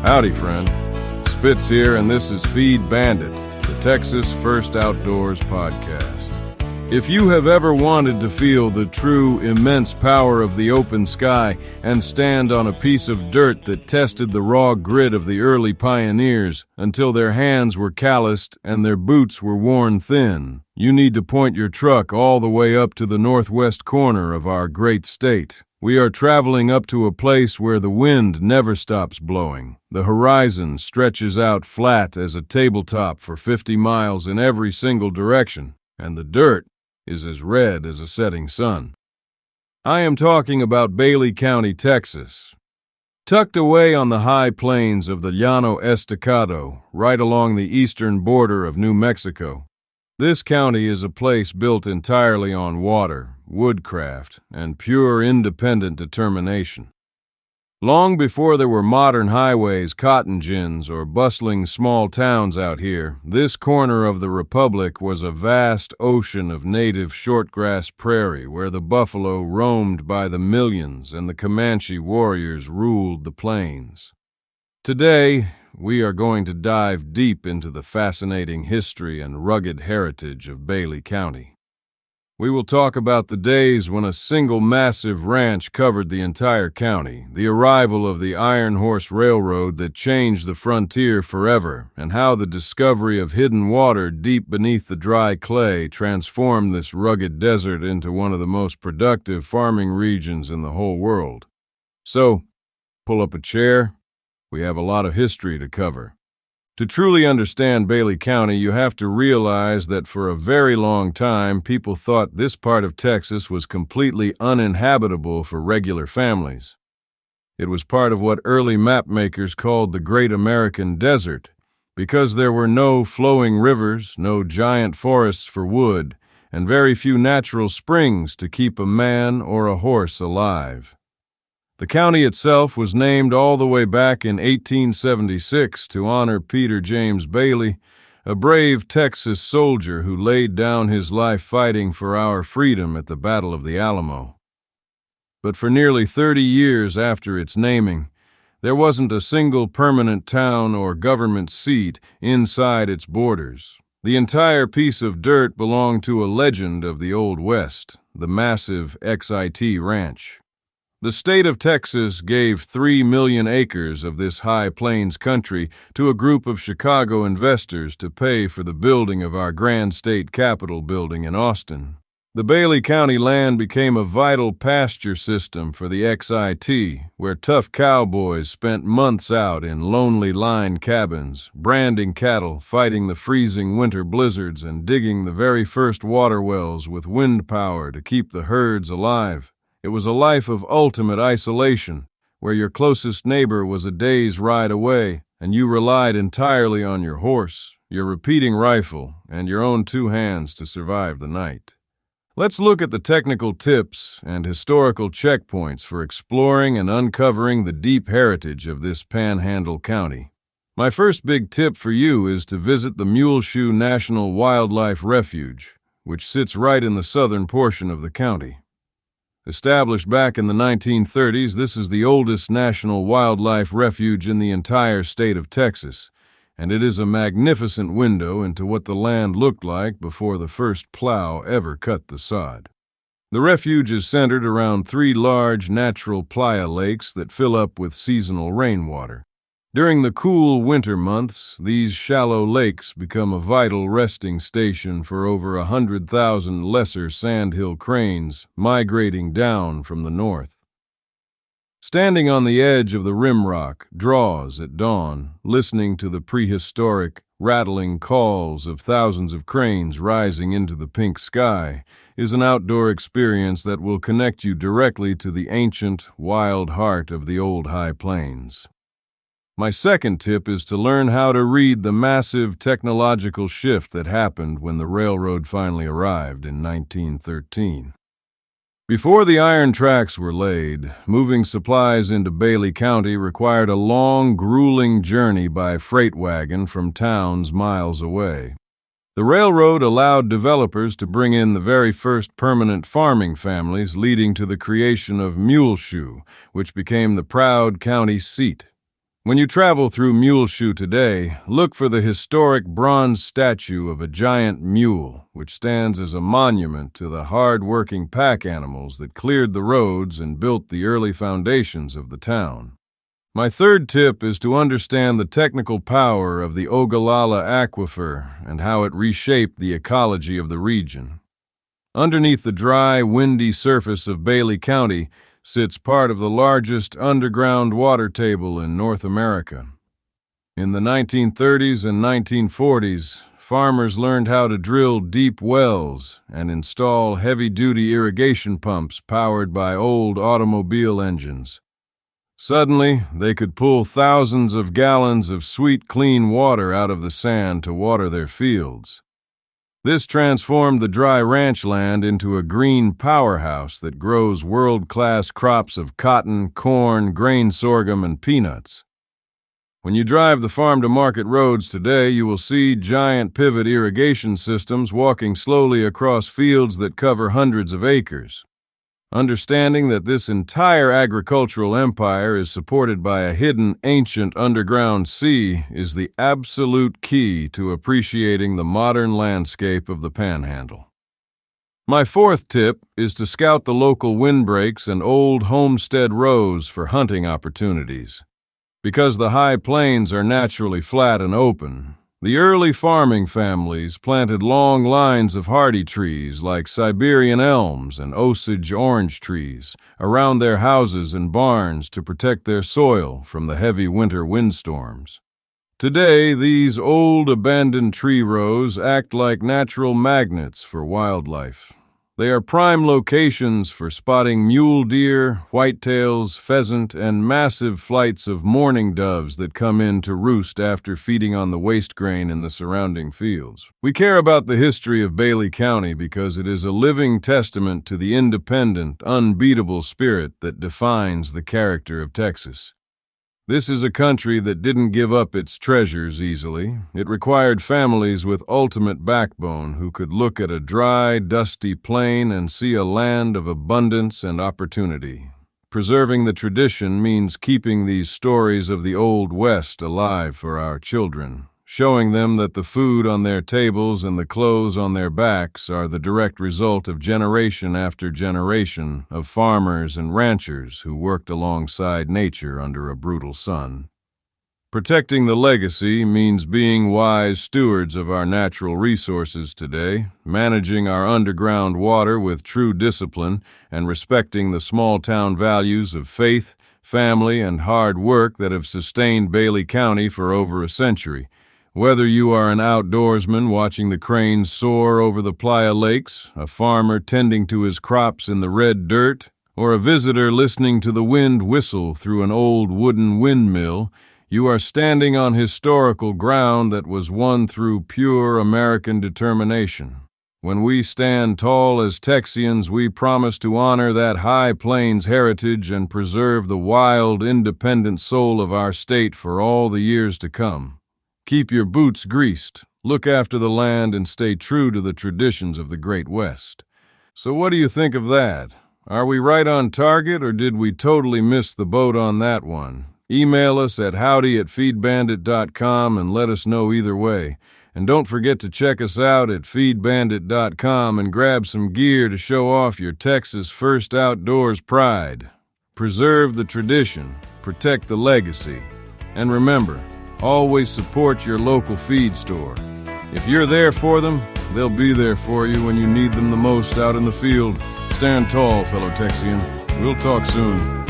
Howdy, friend. Spitz here, and this is Feed Bandit, the Texas First Outdoors podcast. If you have ever wanted to feel the true, immense power of the open sky and stand on a piece of dirt that tested the raw grit of the early pioneers until their hands were calloused and their boots were worn thin, you need to point your truck all the way up to the northwest corner of our great state. We are traveling up to a place where the wind never stops blowing. The horizon stretches out flat as a tabletop for 50 miles in every single direction, and the dirt is as red as a setting sun. I am talking about Bailey County, Texas. Tucked away on the high plains of the Llano Estacado, right along the eastern border of New Mexico, this county is a place built entirely on water, woodcraft, and pure independent determination. Long before there were modern highways, cotton gins, or bustling small towns out here, this corner of the republic was a vast ocean of native shortgrass prairie where the buffalo roamed by the millions and the Comanche warriors ruled the plains. Today, we are going to dive deep into the fascinating history and rugged heritage of Bailey County. We will talk about the days when a single massive ranch covered the entire county, the arrival of the Iron Horse Railroad that changed the frontier forever, and how the discovery of hidden water deep beneath the dry clay transformed this rugged desert into one of the most productive farming regions in the whole world. So, pull up a chair. We have a lot of history to cover. To truly understand Bailey County, you have to realize that for a very long time, people thought this part of Texas was completely uninhabitable for regular families. It was part of what early mapmakers called the Great American Desert, because there were no flowing rivers, no giant forests for wood, and very few natural springs to keep a man or a horse alive. The county itself was named all the way back in 1876 to honor Peter James Bailey, a brave Texas soldier who laid down his life fighting for our freedom at the Battle of the Alamo. But for nearly 30 years after its naming, there wasn't a single permanent town or government seat inside its borders. The entire piece of dirt belonged to a legend of the Old West, the massive XIT Ranch. The state of Texas gave 3 million acres of this high plains country to a group of Chicago investors to pay for the building of our grand state capitol building in Austin. The Bailey County land became a vital pasture system for the XIT, where tough cowboys spent months out in lonely line cabins, branding cattle, fighting the freezing winter blizzards, and digging the very first water wells with wind power to keep the herds alive. It was a life of ultimate isolation, where your closest neighbor was a day's ride away, and you relied entirely on your horse, your repeating rifle, and your own 2 hands to survive the night. Let's look at the technical tips and historical checkpoints for exploring and uncovering the deep heritage of this Panhandle County. My first big tip for you is to visit the Muleshoe National Wildlife Refuge, which sits right in the southern portion of the county. Established back in the 1930s, this is the oldest national wildlife refuge in the entire state of Texas, and it is a magnificent window into what the land looked like before the first plow ever cut the sod. The refuge is centered around 3 large natural playa lakes that fill up with seasonal rainwater. During the cool winter months, these shallow lakes become a vital resting station for over 100,000 lesser sandhill cranes migrating down from the north. Standing on the edge of the rimrock, draws at dawn, listening to the prehistoric, rattling calls of thousands of cranes rising into the pink sky, is an outdoor experience that will connect you directly to the ancient, wild heart of the old high plains. My second tip is to learn how to read the massive technological shift that happened when the railroad finally arrived in 1913. Before the iron tracks were laid, moving supplies into Bailey County required a long, grueling journey by freight wagon from towns miles away. The railroad allowed developers to bring in the very first permanent farming families, leading to the creation of Muleshoe, which became the proud county seat. When you travel through Muleshoe today, look for the historic bronze statue of a giant mule, which stands as a monument to the hard-working pack animals that cleared the roads and built the early foundations of the town. My third tip is to understand the technical power of the Ogallala Aquifer and how it reshaped the ecology of the region. Underneath the dry, windy surface of Bailey County sits part of the largest underground water table in North America. In the 1930s and 1940s, farmers learned how to drill deep wells and install heavy-duty irrigation pumps powered by old automobile engines. Suddenly, they could pull thousands of gallons of sweet, clean water out of the sand to water their fields. This transformed the dry ranch land into a green powerhouse that grows world-class crops of cotton, corn, grain sorghum, and peanuts. When you drive the farm-to-market roads today, you will see giant pivot irrigation systems walking slowly across fields that cover hundreds of acres. Understanding that this entire agricultural empire is supported by a hidden, ancient underground sea is the absolute key to appreciating the modern landscape of the Panhandle. My fourth tip is to scout the local windbreaks and old homestead rows for hunting opportunities. Because the high plains are naturally flat and open, the early farming families planted long lines of hardy trees like Siberian elms and Osage orange trees around their houses and barns to protect their soil from the heavy winter windstorms. Today, these old abandoned tree rows act like natural magnets for wildlife. They are prime locations for spotting mule deer, whitetails, pheasant, and massive flights of mourning doves that come in to roost after feeding on the waste grain in the surrounding fields. We care about the history of Bailey County because it is a living testament to the independent, unbeatable spirit that defines the character of Texas. This is a country that didn't give up its treasures easily. It required families with ultimate backbone who could look at a dry, dusty plain and see a land of abundance and opportunity. Preserving the tradition means keeping these stories of the Old West alive for our children, showing them that the food on their tables and the clothes on their backs are the direct result of generation after generation of farmers and ranchers who worked alongside nature under a brutal sun. Protecting the legacy means being wise stewards of our natural resources today, managing our underground water with true discipline, and respecting the small-town values of faith, family, and hard work that have sustained Bailey County for over a century. Whether you are an outdoorsman watching the cranes soar over the Playa Lakes, a farmer tending to his crops in the red dirt, or a visitor listening to the wind whistle through an old wooden windmill, you are standing on historical ground that was won through pure American determination. When we stand tall as Texians, we promise to honor that high plains heritage and preserve the wild, independent soul of our state for all the years to come. Keep your boots greased, look after the land, and stay true to the traditions of the Great West. So what do you think of that? Are we right on target, or did we totally miss the boat on that one? Email us at howdy@feedbandit.com and let us know either way. And don't forget to check us out at feedbandit.com and grab some gear to show off your Texas first outdoors pride. Preserve the tradition, protect the legacy, and remember, always support your local feed store. If you're there for them, they'll be there for you when you need them the most out in the field. Stand tall, fellow Texian. We'll talk soon.